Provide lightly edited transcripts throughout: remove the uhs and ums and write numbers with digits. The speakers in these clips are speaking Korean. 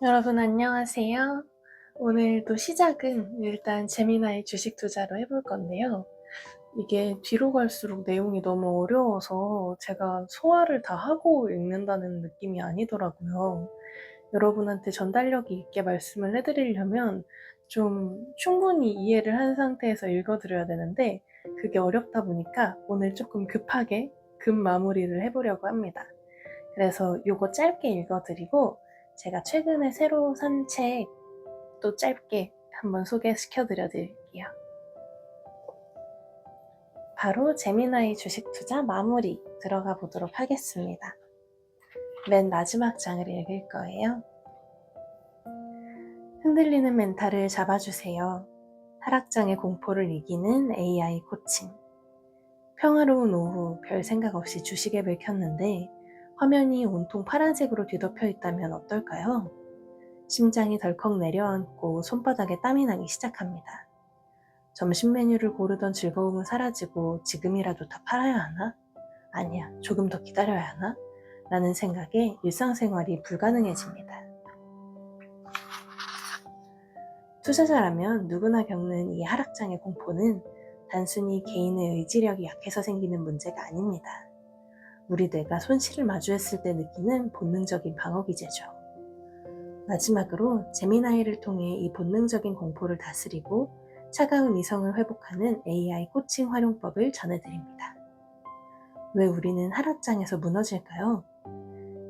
여러분 안녕하세요. 오늘도 시작은 일단 재미나의 주식 투자로 해볼 건데요. 이게 뒤로 갈수록 내용이 너무 어려워서 제가 소화를 다 하고 읽는다는 느낌이 아니더라고요. 여러분한테 전달력이 있게 말씀을 해드리려면 좀 충분히 이해를 한 상태에서 읽어드려야 되는데 그게 어렵다 보니까 오늘 조금 급하게 급 마무리를 해보려고 합니다. 그래서 요거 짧게 읽어드리고 제가 최근에 새로 산 책 또 짧게 한번 소개시켜 드릴게요. 바로 재미나이 주식 투자 마무리 들어가 보도록 하겠습니다. 맨 마지막 장을 읽을 거예요. 흔들리는 멘탈을 잡아주세요. 하락장의 공포를 이기는 AI 코칭. 평화로운 오후 별 생각 없이 주식 앱을 켰는데 화면이 온통 파란색으로 뒤덮여 있다면 어떨까요? 심장이 덜컥 내려앉고 손바닥에 땀이 나기 시작합니다. 점심 메뉴를 고르던 즐거움은 사라지고 지금이라도 다 팔아야 하나? 아니야, 조금 더 기다려야 하나? 라는 생각에 일상생활이 불가능해집니다. 투자자라면 누구나 겪는 이 하락장의 공포는 단순히 개인의 의지력이 약해서 생기는 문제가 아닙니다. 우리 뇌가 손실을 마주했을 때 느끼는 본능적인 방어 기제죠. 마지막으로 재미나이를 통해 이 본능적인 공포를 다스리고 차가운 이성을 회복하는 AI 코칭 활용법을 전해드립니다. 왜 우리는 하락장에서 무너질까요?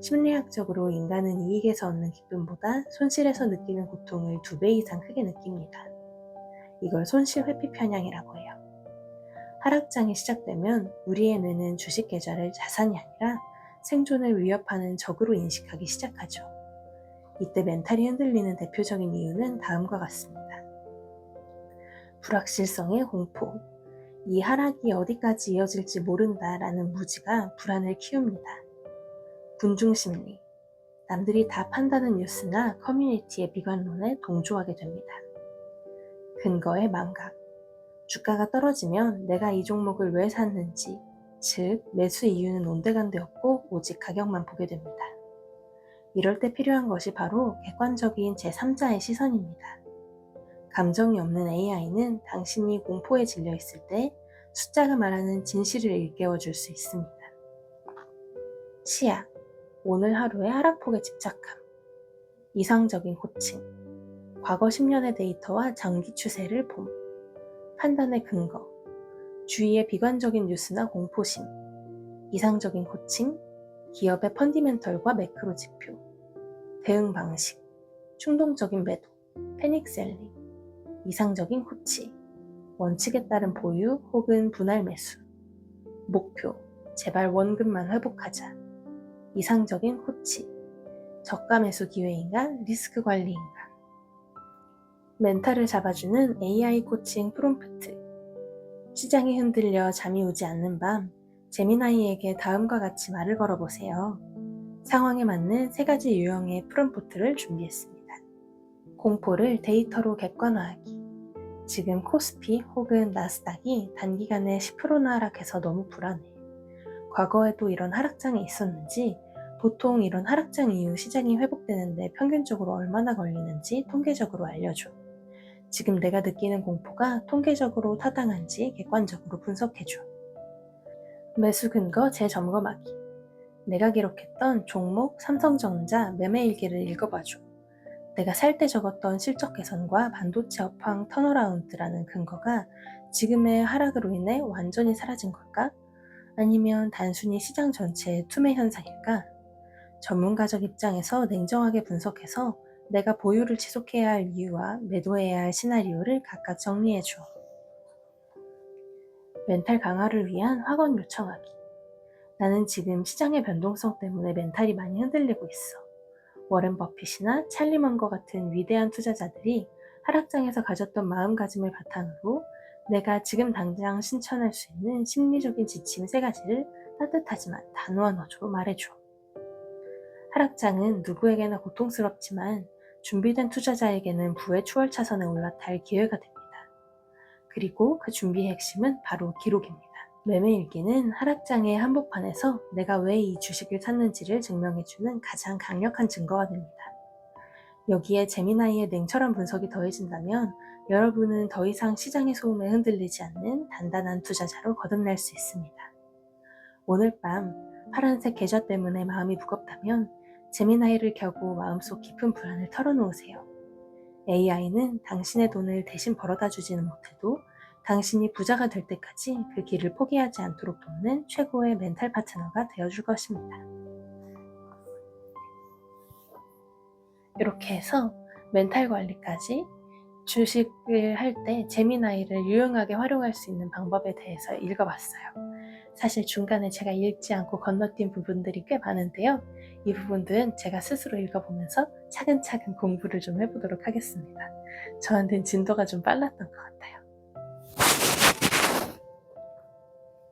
심리학적으로 인간은 이익에서 얻는 기쁨보다 손실에서 느끼는 고통을 2배 이상 크게 느낍니다. 이걸 손실 회피 편향이라고 해요. 하락장이 시작되면 우리의 뇌는 주식 계좌를 자산이 아니라 생존을 위협하는 적으로 인식하기 시작하죠. 이때 멘탈이 흔들리는 대표적인 이유는 다음과 같습니다. 불확실성의 공포. 이 하락이 어디까지 이어질지 모른다라는 무지가 불안을 키웁니다. 군중심리. 남들이 다 판다는 뉴스나 커뮤니티의 비관론에 동조하게 됩니다. 근거의 망각. 주가가 떨어지면 내가 이 종목을 왜 샀는지, 즉 매수 이유는 온데간데 없고 오직 가격만 보게 됩니다. 이럴 때 필요한 것이 바로 객관적인 제3자의 시선입니다. 감정이 없는 AI는 당신이 공포에 질려 있을 때 숫자가 말하는 진실을 일깨워 줄 수 있습니다. 시야, 오늘 하루의 하락폭에 집착함. 이상적인 코칭, 과거 10년의 데이터와 장기 추세를 봄. 판단의 근거, 주위의 비관적인 뉴스나 공포심. 이상적인 코칭, 기업의 펀디멘털과 매크로 지표. 대응 방식, 충동적인 매도, 패닉셀링. 이상적인 코치, 원칙에 따른 보유 혹은 분할 매수. 목표, 제발 원금만 회복하자. 이상적인 코치, 저가 매수 기회인가 리스크 관리인가. 멘탈을 잡아주는 AI 코칭 프롬프트. 시장이 흔들려 잠이 오지 않는 밤, 제미나이에게 다음과 같이 말을 걸어보세요. 상황에 맞는 3가지 유형의 프롬프트를 준비했습니다. 공포를 데이터로 객관화하기. 지금 코스피 혹은 나스닥이 단기간에 10%나 하락해서 너무 불안해. 과거에도 이런 하락장이 있었는지, 보통 이런 하락장 이후 시장이 회복되는데 평균적으로 얼마나 걸리는지 통계적으로 알려줘. 지금 내가 느끼는 공포가 통계적으로 타당한지 객관적으로 분석해줘. 매수 근거 재점검하기. 내가 기록했던 종목 삼성전자 매매 일기를 읽어봐줘. 내가 살 때 적었던 실적 개선과 반도체 업황 턴어라운드라는 근거가 지금의 하락으로 인해 완전히 사라진 걸까? 아니면 단순히 시장 전체의 투매 현상일까? 전문가적 입장에서 냉정하게 분석해서 내가 보유를 지속해야 할 이유와 매도해야 할 시나리오를 각각 정리해줘. 멘탈 강화를 위한 학원 요청하기. 나는 지금 시장의 변동성 때문에 멘탈이 많이 흔들리고 있어. 워렌 버핏이나 찰리 먼거 같은 위대한 투자자들이 하락장에서 가졌던 마음가짐을 바탕으로 내가 지금 당장 실천할 수 있는 심리적인 지침 3가지를 따뜻하지만 단호한 어조로 말해줘. 하락장은 누구에게나 고통스럽지만 준비된 투자자에게는 부의 추월차선에 올라탈 기회가 됩니다. 그리고 그 준비의 핵심은 바로 기록입니다. 매매일기는 하락장의 한복판에서 내가 왜 이 주식을 샀는지를 증명해주는 가장 강력한 증거가 됩니다. 여기에 제미나이의 냉철한 분석이 더해진다면 여러분은 더 이상 시장의 소음에 흔들리지 않는 단단한 투자자로 거듭날 수 있습니다. 오늘 밤 파란색 계좌 때문에 마음이 무겁다면 제미나이를 켜고 마음속 깊은 불안을 털어놓으세요. AI는 당신의 돈을 대신 벌어다 주지는 못해도 당신이 부자가 될 때까지 그 길을 포기하지 않도록 돕는 최고의 멘탈 파트너가 되어줄 것입니다. 이렇게 해서 멘탈 관리까지 주식을 할 때 제미나이를 유용하게 활용할 수 있는 방법에 대해서 읽어봤어요. 사실 중간에 제가 읽지 않고 건너뛴 부분들이 꽤 많은데요. 이 부분들은 제가 스스로 읽어보면서 차근차근 공부를 좀 해보도록 하겠습니다. 저한테는 진도가 좀 빨랐던 것 같아요.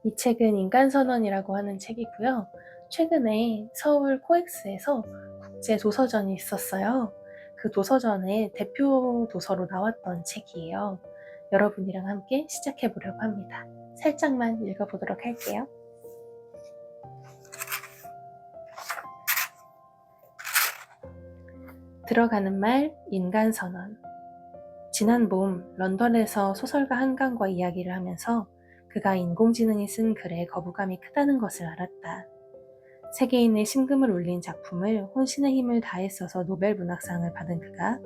이 책은 인간선언이라고 하는 책이고요. 최근에 서울 코엑스에서 국제 도서전이 있었어요. 그 도서전의 대표 도서로 나왔던 책이에요. 여러분이랑 함께 시작해 보려고 합니다. 살짝만 읽어보도록 할게요. 들어가는 말, 인간선언. 지난 봄 런던에서 소설가 한강과 이야기를 하면서 그가 인공지능이 쓴 글에 거부감이 크다는 것을 알았다. 세계인의 심금을 울린 작품을 혼신의 힘을 다해 써서 노벨 문학상을 받은 그가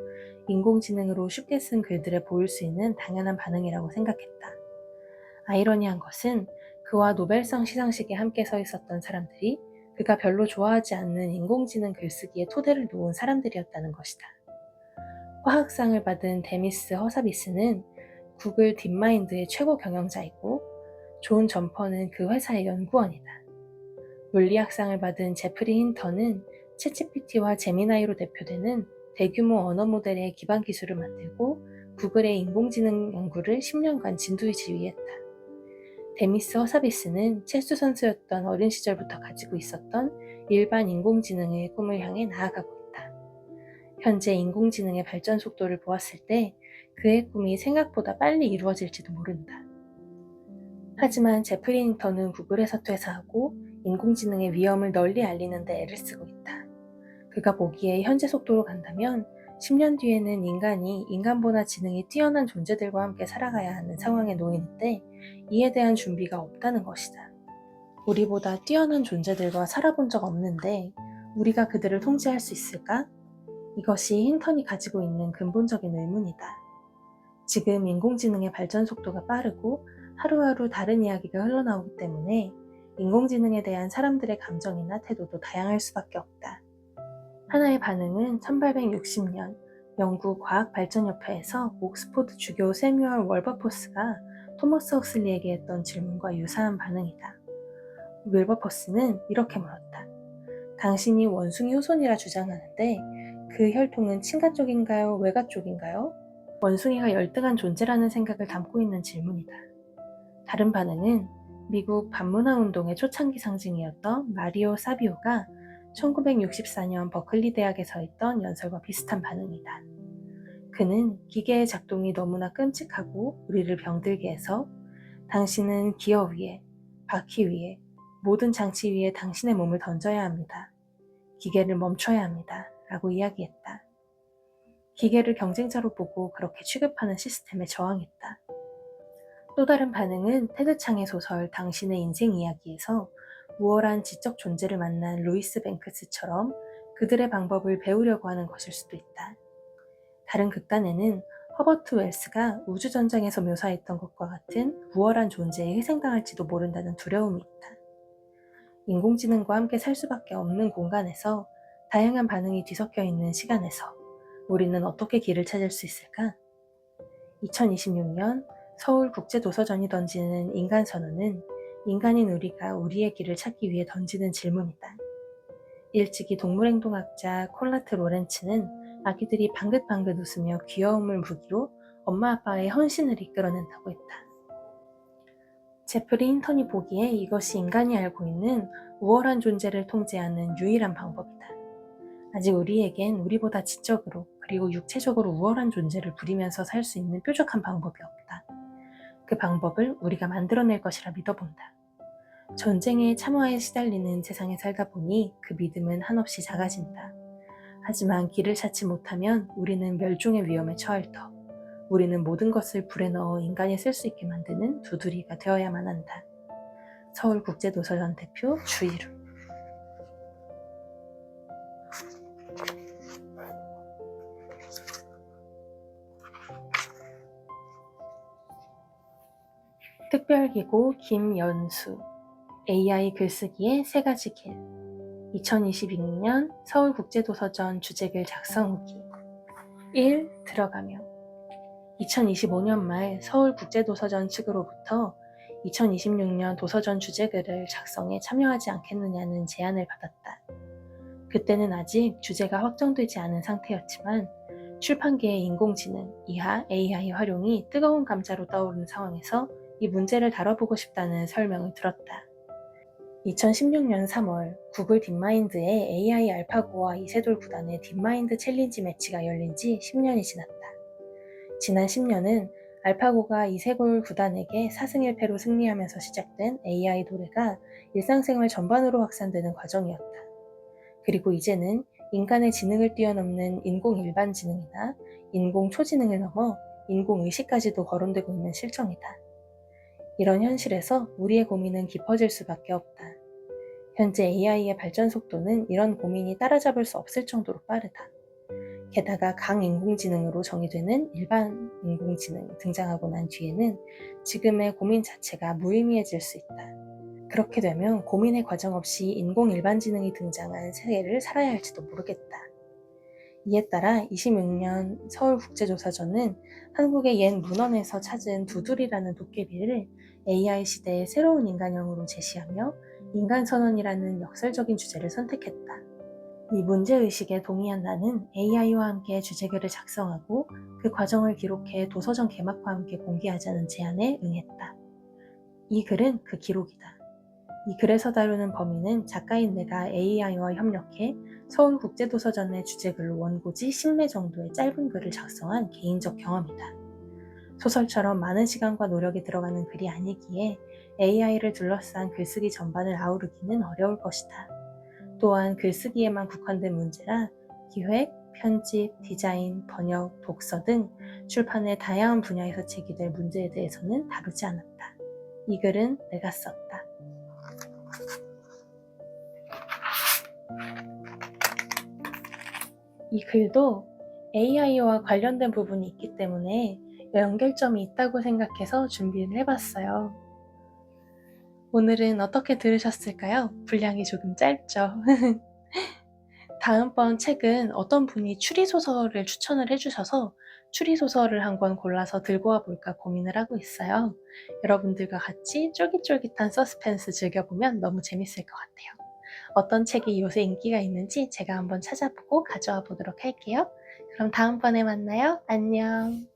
인공지능으로 쉽게 쓴 글들에 보일 수 있는 당연한 반응이라고 생각했다. 아이러니한 것은 그와 노벨상 시상식에 함께 서 있었던 사람들이 그가 별로 좋아하지 않는 인공지능 글쓰기에 토대를 놓은 사람들이었다는 것이다. 화학상을 받은 데미스 허사비스는 구글 딥마인드의 최고 경영자이고 존 점퍼는 그 회사의 연구원이다. 물리학상을 받은 제프리 힌터는 챗GPT와 제미나이로 대표되는 대규모 언어 모델의 기반 기술을 만들고 구글의 인공지능 연구를 10년간 진두에 지휘했다. 데미스 허사비스는 체스 선수였던 어린 시절부터 가지고 있었던 일반 인공지능의 꿈을 향해 나아가고 있다. 현재 인공지능의 발전 속도를 보았을 때 그의 꿈이 생각보다 빨리 이루어질지도 모른다. 하지만 제프리 힌터는 구글에서 퇴사하고 인공지능의 위험을 널리 알리는 데 애를 쓰고 있다. 그가 보기에 현재 속도로 간다면 10년 뒤에는 인간이 인간보다 지능이 뛰어난 존재들과 함께 살아가야 하는 상황에 놓이는데 이에 대한 준비가 없다는 것이다. 우리보다 뛰어난 존재들과 살아본 적 없는데 우리가 그들을 통제할 수 있을까? 이것이 힌턴이 가지고 있는 근본적인 의문이다. 지금 인공지능의 발전 속도가 빠르고 하루하루 다른 이야기가 흘러나오기 때문에 인공지능에 대한 사람들의 감정이나 태도도 다양할 수밖에 없다. 하나의 반응은 1860년 영국 과학발전협회에서 옥스포드 주교 세뮤얼 월버포스가 토머스 헉슬리에게 했던 질문과 유사한 반응이다. 윌버포스는 이렇게 물었다. 당신이 원숭이 후손이라 주장하는데 그 혈통은 친가 쪽인가요? 외가 쪽인가요? 원숭이가 열등한 존재라는 생각을 담고 있는 질문이다. 다른 반응은 미국 반문화 운동의 초창기 상징이었던 마리오 사비오가 1964년 버클리 대학에서 했던 연설과 비슷한 반응이다. 그는 기계의 작동이 너무나 끔찍하고 우리를 병들게 해서 당신은 기어 위에, 바퀴 위에, 모든 장치 위에 당신의 몸을 던져야 합니다. 기계를 멈춰야 합니다. 라고 이야기했다. 기계를 경쟁자로 보고 그렇게 취급하는 시스템에 저항했다. 또 다른 반응은 테드 창의 소설 당신의 인생 이야기에서 우월한 지적 존재를 만난 루이스 뱅크스처럼 그들의 방법을 배우려고 하는 것일 수도 있다. 다른 극단에는 허버트 웰스가 우주전쟁에서 묘사했던 것과 같은 우월한 존재에 희생당할지도 모른다는 두려움이 있다. 인공지능과 함께 살 수밖에 없는 공간에서 다양한 반응이 뒤섞여 있는 시간에서 우리는 어떻게 길을 찾을 수 있을까? 2026년 서울국제도서전이 던지는 인간선언은 인간인 우리가 우리의 길을 찾기 위해 던지는 질문이다. 일찍이 동물행동학자 콜라트 로렌츠는 아기들이 방긋방긋 웃으며 귀여움을 무기로 엄마 아빠의 헌신을 이끌어낸다고 했다. 제프리 힌턴이 보기에 이것이 인간이 알고 있는 우월한 존재를 통제하는 유일한 방법이다. 아직 우리에겐 우리보다 지적으로 그리고 육체적으로 우월한 존재를 부리면서 살 수 있는 뾰족한 방법이 없다. 그 방법을 우리가 만들어낼 것이라 믿어본다. 전쟁의 참화에 시달리는 세상에 살다 보니 그 믿음은 한없이 작아진다. 하지만 길을 찾지 못하면 우리는 멸종의 위험에 처할 터. 우리는 모든 것을 불에 넣어 인간이 쓸 수 있게 만드는 두드리가 되어야만 한다. 서울국제도서관 대표 주희루. 특별기고 김연수. AI 글쓰기의 세 가지 길. 2022년 서울국제도서전 주제글 작성 후기. 1. 들어가며 2025년 말 서울국제도서전 측으로부터 2026년 도서전 주제글을 작성에 참여하지 않겠느냐는 제안을 받았다. 그때는 아직 주제가 확정되지 않은 상태였지만 출판계의 인공지능, 이하 AI 활용이 뜨거운 감자로 떠오르는 상황에서 이 문제를 다뤄보고 싶다는 설명을 들었다. 2016년 3월 구글 딥마인드의 AI 알파고와 이세돌 구단의 딥마인드 챌린지 매치가 열린 지 10년이 지났다. 지난 10년은 알파고가 이세돌 구단에게 4승 1패로 승리하면서 시작된 AI 노래가 일상생활 전반으로 확산되는 과정이었다. 그리고 이제는 인간의 지능을 뛰어넘는 인공 일반지능이나 인공 초지능을 넘어 인공의식까지도 거론되고 있는 실정이다. 이런 현실에서 우리의 고민은 깊어질 수밖에 없다. 현재 AI의 발전 속도는 이런 고민이 따라잡을 수 없을 정도로 빠르다. 게다가 강인공지능으로 정의되는 일반 인공지능이 등장하고 난 뒤에는 지금의 고민 자체가 무의미해질 수 있다. 그렇게 되면 고민의 과정 없이 인공 일반지능이 등장한 세계를 살아야 할지도 모르겠다. 이에 따라 26년 서울국제조사전은 한국의 옛 문헌에서 찾은 두둘이라는 도깨비를 AI 시대의 새로운 인간형으로 제시하며 인간선언이라는 역설적인 주제를 선택했다. 이 문제의식에 동의한 나는 AI와 함께 주제글을 작성하고 그 과정을 기록해 도서전 개막과 함께 공개하자는 제안에 응했다. 이 글은 그 기록이다. 이 글에서 다루는 범위는 작가인 내가 AI와 협력해 서울국제도서전의 주제글로 원고지 10매 정도의 짧은 글을 작성한 개인적 경험이다. 소설처럼 많은 시간과 노력이 들어가는 글이 아니기에 AI를 둘러싼 글쓰기 전반을 아우르기는 어려울 것이다. 또한 글쓰기에만 국한된 문제라 기획, 편집, 디자인, 번역, 독서 등 출판의 다양한 분야에서 제기될 문제에 대해서는 다루지 않았다. 이 글은 내가 썼다. 이 글도 AI와 관련된 부분이 있기 때문에 연결점이 있다고 생각해서 준비를 해봤어요. 오늘은 어떻게 들으셨을까요? 분량이 조금 짧죠? 다음번 책은 어떤 분이 추리소설을 추천을 해주셔서 추리소설을 한 권 골라서 들고 와볼까 고민을 하고 있어요. 여러분들과 같이 쫄깃쫄깃한 서스펜스 즐겨보면 너무 재밌을 것 같아요. 어떤 책이 요새 인기가 있는지 제가 한번 찾아보고 가져와 보도록 할게요. 그럼 다음번에 만나요. 안녕.